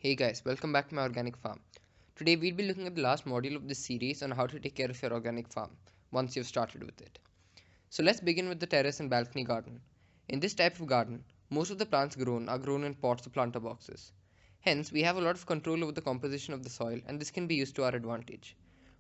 Hey guys, welcome back to my organic farm. Today we'll be looking at the last module of this series on how to take care of your organic farm once you've started with it. So let's begin with the terrace and balcony garden. In this type of garden, most of the plants grown are grown in pots or planter boxes. Hence, we have a lot of control over the composition of the soil and this can be used to our advantage.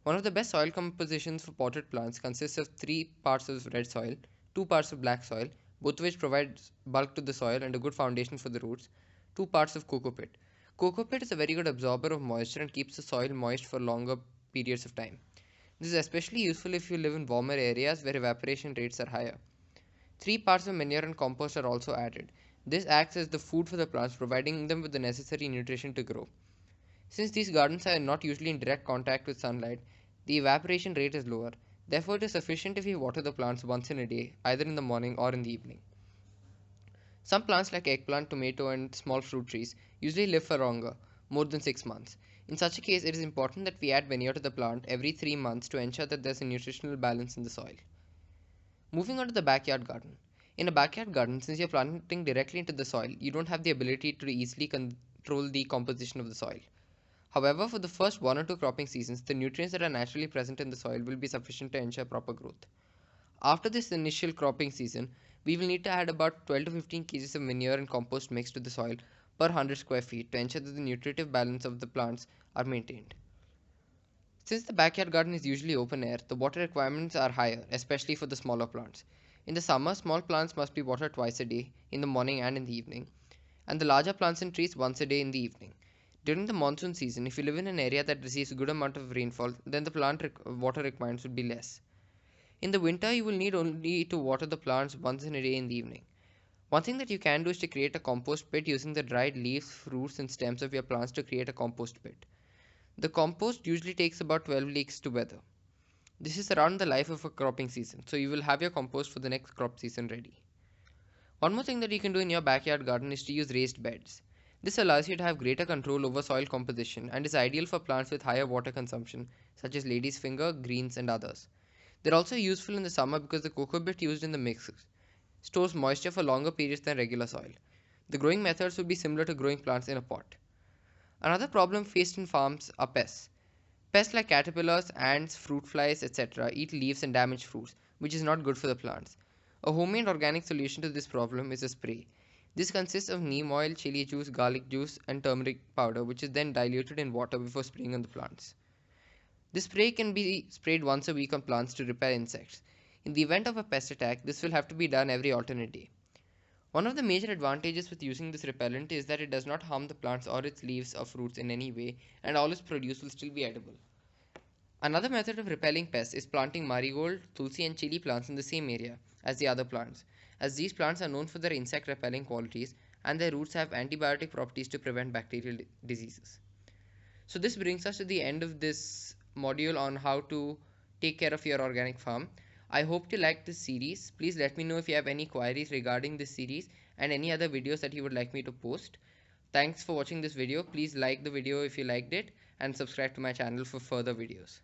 One of the best soil compositions for potted plants consists of 3 parts of red soil, 2 parts of black soil, both of which provide bulk to the soil and a good foundation for the roots, 2 parts of coco pit. Coco pit is a very good absorber of moisture and keeps the soil moist for longer periods of time. This is especially useful if you live in warmer areas where evaporation rates are higher. 3 parts of manure and compost are also added. This acts as the food for the plants, providing them with the necessary nutrition to grow. Since these gardens are not usually in direct contact with sunlight, the evaporation rate is lower. Therefore, it is sufficient if you water the plants once in a day, either in the morning or in the evening. Some plants like eggplant, tomato, and small fruit trees usually live for longer, more than 6 months. In such a case, it is important that we add manure to the plant every 3 months to ensure that there is a nutritional balance in the soil. Moving on to the backyard garden. In a backyard garden, since you're planting directly into the soil, you don't have the ability to easily control the composition of the soil. However, for the first 1 or 2 cropping seasons, the nutrients that are naturally present in the soil will be sufficient to ensure proper growth. After this initial cropping season, we will need to add about 12 to 15 kgs of manure and compost mix to the soil per 100 square feet to ensure that the nutritive balance of the plants are maintained. Since the backyard garden is usually open air, the water requirements are higher, especially for the smaller plants. In the summer, small plants must be watered twice a day, in the morning and in the evening, and the larger plants and trees once a day in the evening. During the monsoon season, if you live in an area that receives a good amount of rainfall, then the water requirements would be less. In the winter, you will need only to water the plants once in a day in the evening. One thing that you can do is to create a compost pit using the dried leaves, fruits, and stems of your plants to create a compost pit. The compost usually takes about 12 weeks to weather. This is around the life of a cropping season, so you will have your compost for the next crop season ready. One more thing that you can do in your backyard garden is to use raised beds. This allows you to have greater control over soil composition and is ideal for plants with higher water consumption, such as lady's finger, greens, and others. They're also useful in the summer because the coco pit used in the mix stores moisture for longer periods than regular soil. The growing methods would be similar to growing plants in a pot. Another problem faced in farms are pests. Pests like caterpillars, ants, fruit flies, etc. eat leaves and damage fruits, which is not good for the plants. A homemade organic solution to this problem is a spray. This consists of neem oil, chili juice, garlic juice, and turmeric powder, which is then diluted in water before spraying on the plants. This spray can be sprayed once a week on plants to repel insects. In the event of a pest attack, this will have to be done every alternate day. One of the major advantages with using this repellent is that it does not harm the plants or its leaves or fruits in any way, and all its produce will still be edible. Another method of repelling pests is planting marigold, tulsi, and chili plants in the same area as the other plants, as these plants are known for their insect repelling qualities and their roots have antibiotic properties to prevent bacterial diseases. So this brings us to the end of this module on how to take care of your organic farm. I hope you liked this series. Please let me know if you have any queries regarding this series and any other videos that you would like me to post. Thanks for watching this video. Please like the video if you liked it and subscribe to my channel for further videos.